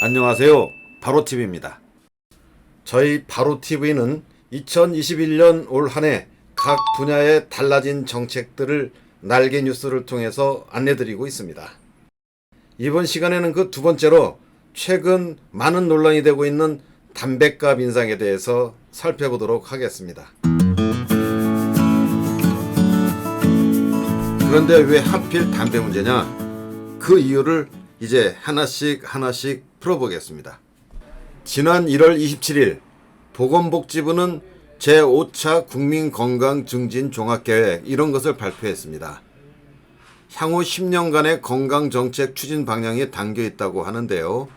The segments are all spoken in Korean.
안녕하세요. 바로TV입니다. 저희 바로TV는 2021년 올 한 해 각 분야의 달라진 정책들을 날개 뉴스를 통해서 안내드리고 있습니다. 이번 시간에는 그 두 번째로 최근 많은 논란이 되고 있는 담뱃값 인상에 대해서 살펴보도록 하겠습니다. 그런데 왜 하필 담배 문제냐? 그 이유를 이제 하나씩 풀어보겠습니다. 지난 1월 27일 보건복지부는 제5차 국민건강증진 종합계획 이런 것을 발표했습니다. 향후 10년간의 건강정책 추진 방향이 담겨 있다고 하는데요.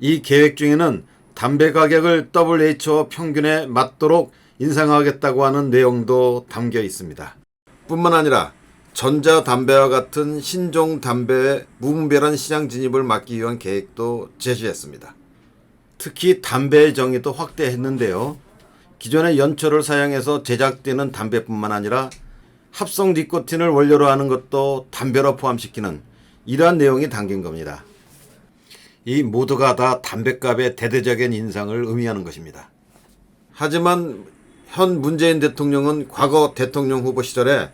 이 계획 중에는 담배 가격을 WHO 평균에 맞도록 인상하겠다고 하는 내용도 담겨 있습니다. 뿐만 아니라 전자담배와 같은 신종 담배의 무분별한 시장 진입을 막기 위한 계획도 제시했습니다. 특히 담배의 정의도 확대했는데요. 기존의 연초를 사용해서 제작되는 담배뿐만 아니라 합성 니코틴을 원료로 하는 것도 담배로 포함시키는 이러한 내용이 담긴 겁니다. 이 모두가 다 담뱃값의 대대적인 인상을 의미하는 것입니다. 하지만 현 문재인 대통령은 과거 대통령 후보 시절에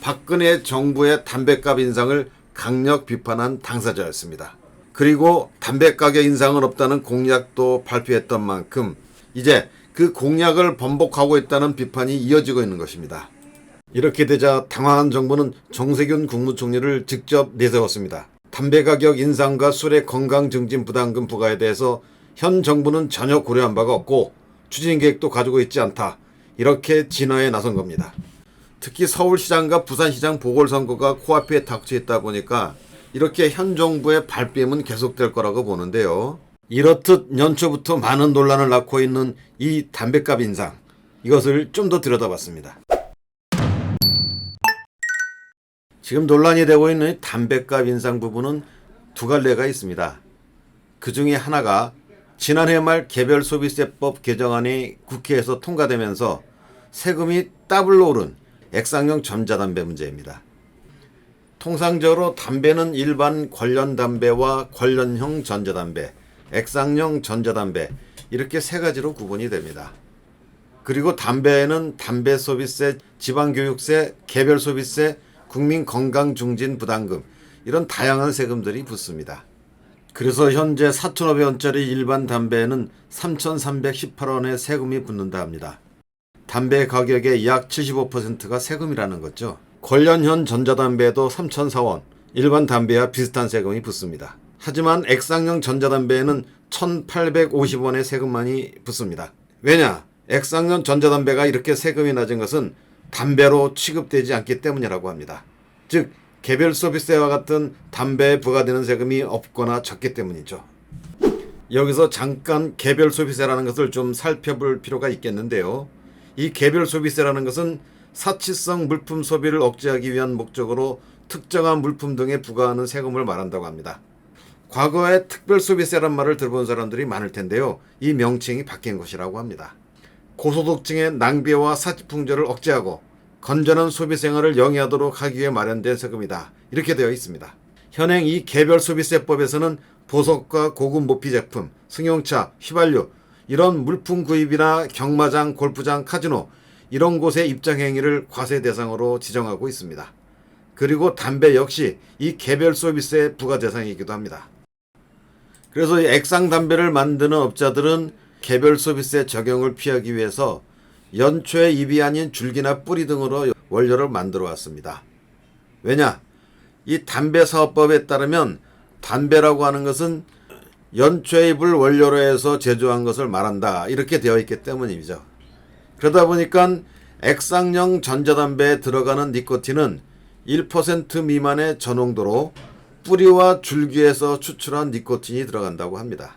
박근혜 정부의 담뱃값 인상을 강력 비판한 당사자였습니다. 그리고 담배 가격 인상은 없다는 공약도 발표했던 만큼 이제 그 공약을 번복하고 있다는 비판이 이어지고 있는 것입니다. 이렇게 되자 당황한 정부는 정세균 국무총리를 직접 내세웠습니다. 담배 가격 인상과 술의 건강증진 부담금 부과에 대해서 현 정부는 전혀 고려한 바가 없고 추진 계획도 가지고 있지 않다. 이렇게 진화에 나선 겁니다. 특히 서울시장과 부산시장 보궐선거가 코앞에 닥쳐 있다 보니까 이렇게 현 정부의 발뺌은 계속될 거라고 보는데요. 이렇듯 연초부터 많은 논란을 낳고 있는 이 담뱃값 인상, 이것을 좀 더 들여다봤습니다. 지금 논란이 되고 있는 담뱃값 인상 부분은 두 갈래가 있습니다. 그 중에 하나가 지난해 말 개별소비세법 개정안이 국회에서 통과되면서 세금이 더블로 오른 액상용 전자담배 문제입니다. 통상적으로 담배는 일반 관련담배와 관련형 전자담배, 액상용 전자담배 이렇게 세 가지로 구분이 됩니다. 그리고 담배에는 담배소비세, 지방교육세, 개별소비세, 국민건강증진부담금 이런 다양한 세금들이 붙습니다. 그래서 현재 4,500원짜리 일반 담배에는 3,318원의 세금이 붙는다 합니다. 담배 가격의 약 75%가 세금이라는 거죠. 관련형 전자담배에도 3,004원, 일반 담배와 비슷한 세금이 붙습니다. 하지만 액상용 전자담배에는 1,850원의 세금만이 붙습니다. 왜냐? 액상용 전자담배가 이렇게 세금이 낮은 것은 담배로 취급되지 않기 때문이라고 합니다. 즉, 개별 소비세와 같은 담배에 부과되는 세금이 없거나 적기 때문이죠. 여기서 잠깐 개별 소비세라는 것을 좀 살펴볼 필요가 있겠는데요. 이 개별 소비세라는 것은 사치성 물품 소비를 억제하기 위한 목적으로 특정한 물품 등에 부과하는 세금을 말한다고 합니다. 과거에 특별소비세란 말을 들어본 사람들이 많을 텐데요. 이 명칭이 바뀐 것이라고 합니다. 고소득층의 낭비와 사치풍조를 억제하고 건전한 소비생활을 영위하도록 하기 위해 마련된 세금이다. 이렇게 되어 있습니다. 현행 이 개별소비세법에서는 보석과 고급 모피 제품, 승용차, 휘발유 이런 물품 구입이나 경마장, 골프장, 카지노 이런 곳의 입장 행위를 과세 대상으로 지정하고 있습니다. 그리고 담배 역시 이 개별 소비세 부과 대상이기도 합니다. 그래서 이 액상 담배를 만드는 업자들은 개별 소비세 적용을 피하기 위해서 연초에 잎이 아닌 줄기나 뿌리 등으로 원료를 만들어 왔습니다. 왜냐? 이 담배사업법에 따르면 담배라고 하는 것은 연초에 잎을 원료로 해서 제조한 것을 말한다. 이렇게 되어 있기 때문이죠. 그러다 보니까 액상용 전자담배에 들어가는 니코틴은 1% 미만의 전홍도로 뿌리와 줄기에서 추출한 니코틴이 들어간다고 합니다.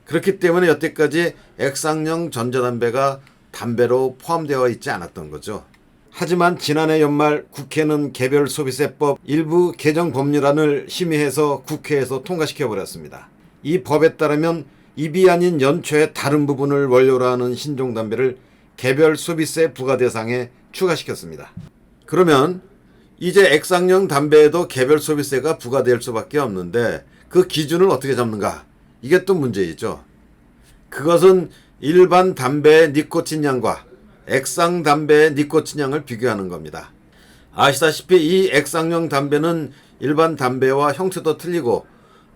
그렇기 때문에 여태까지 액상용 전자담배가 담배로 포함되어 있지 않았던 거죠. 하지만 지난해 연말 국회는 개별소비세법 일부 개정 법률안을 심의해서 국회에서 통과시켜버렸습니다. 이 법에 따르면 잎이 아닌 연초의 다른 부분을 원료로 하는 신종담배를 개별 소비세 부과 대상에 추가시켰습니다. 그러면 이제 액상용 담배에도 개별 소비세가 부과될 수밖에 없는데 그 기준을 어떻게 잡는가? 이게 또 문제이죠. 그것은 일반 담배의 니코틴량과 액상 담배의 니코틴량을 비교하는 겁니다. 아시다시피 이 액상용 담배는 일반 담배와 형태도 틀리고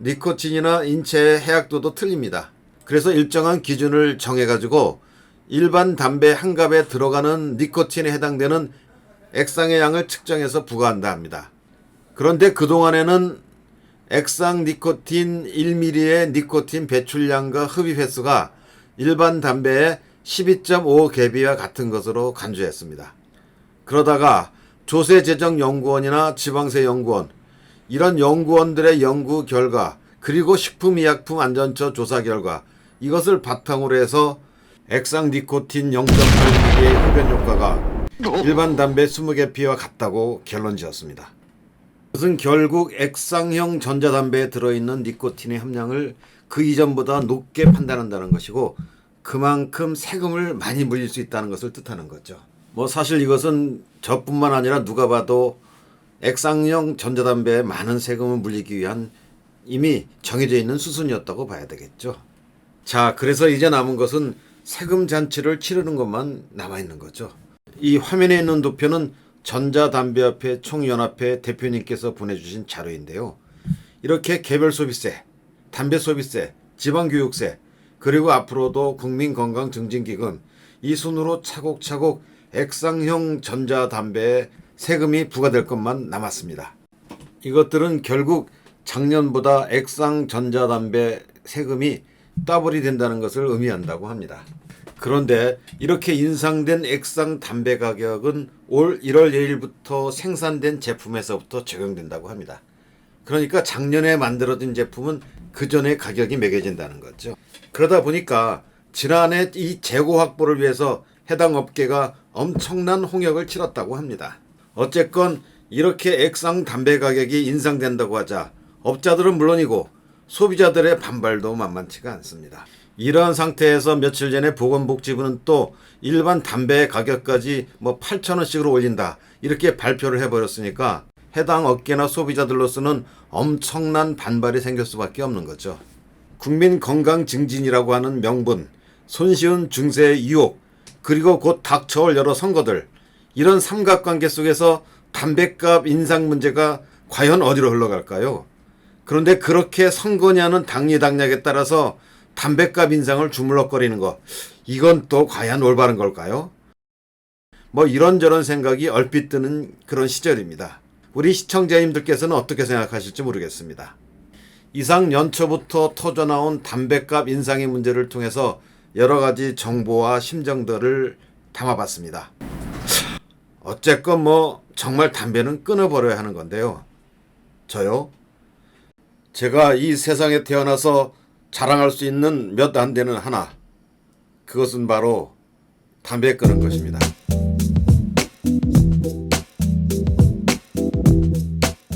니코틴이나 인체의 해악도도 틀립니다. 그래서 일정한 기준을 정해가지고 일반 담배 한 갑에 들어가는 니코틴에 해당되는 액상의 양을 측정해서 부과한다 합니다. 그런데 그동안에는 액상 니코틴 1ml의 니코틴 배출량과 흡입 횟수가 일반 담배의 12.5개비와 같은 것으로 간주했습니다. 그러다가 조세재정연구원이나 지방세연구원 이런 연구원들의 연구 결과 그리고 식품의약품안전처 조사 결과 이것을 바탕으로 해서 액상 니코틴 0.8ml의 흡연 효과가 일반 담배 20개 피와 같다고 결론 지었습니다. 그것은 결국 액상형 전자담배에 들어있는 니코틴의 함량을 그 이전보다 높게 판단한다는 것이고 그만큼 세금을 많이 물릴 수 있다는 것을 뜻하는 거죠. 사실 이것은 저뿐만 아니라 누가 봐도 액상형 전자담배에 많은 세금을 물리기 위한 이미 정해져 있는 수순이었다고 봐야 되겠죠. 자, 그래서 이제 남은 것은 세금 잔치를 치르는 것만 남아있는 거죠. 이 화면에 있는 도표는 전자담배협회 총연합회 대표님께서 보내주신 자료인데요. 이렇게 개별 소비세, 담배 소비세, 지방교육세, 그리고 앞으로도 국민건강증진기금 이 순으로 차곡차곡 액상형 전자담배에 세금이 부과될 것만 남았습니다. 이것들은 결국 작년보다 액상 전자담배 세금이 더블이 된다는 것을 의미한다고 합니다. 그런데 이렇게 인상된 액상 담배 가격은 올 1월 2일부터 생산된 제품에서부터 적용된다고 합니다. 그러니까 작년에 만들어진 제품은 그 전에 가격이 매겨진다는 거죠. 그러다 보니까 지난해 이 재고 확보를 위해서 해당 업계가 엄청난 홍역을 치렀다고 합니다. 어쨌건 이렇게 액상 담배 가격이 인상된다고 하자 업자들은 물론이고 소비자들의 반발도 만만치가 않습니다. 이러한 상태에서 며칠 전에 보건복지부는 또 일반 담배의 가격까지 8,000원씩으로 올린다 이렇게 발표를 해버렸으니까 해당 업계나 소비자들로서는 엄청난 반발이 생길 수밖에 없는 거죠. 국민건강증진이라고 하는 명분, 손쉬운 증세의 유혹, 그리고 곧 닥쳐올 여러 선거들 이런 삼각관계 속에서 담뱃값 인상 문제가 과연 어디로 흘러갈까요? 그런데 그렇게 선거냐는 당리당략에 따라서 담뱃값 인상을 주물럭거리는 것 이건 또 과연 올바른 걸까요? 이런저런 생각이 얼핏 드는 그런 시절입니다. 우리 시청자님들께서는 어떻게 생각하실지 모르겠습니다. 이상 연초부터 터져나온 담뱃값 인상의 문제를 통해서 여러 가지 정보와 심정들을 담아봤습니다. 어쨌건 정말 담배는 끊어버려야 하는 건데요. 저요? 제가 이 세상에 태어나서 자랑할 수 있는 몇 안 되는 하나, 그것은 바로 담배 끊은 것입니다.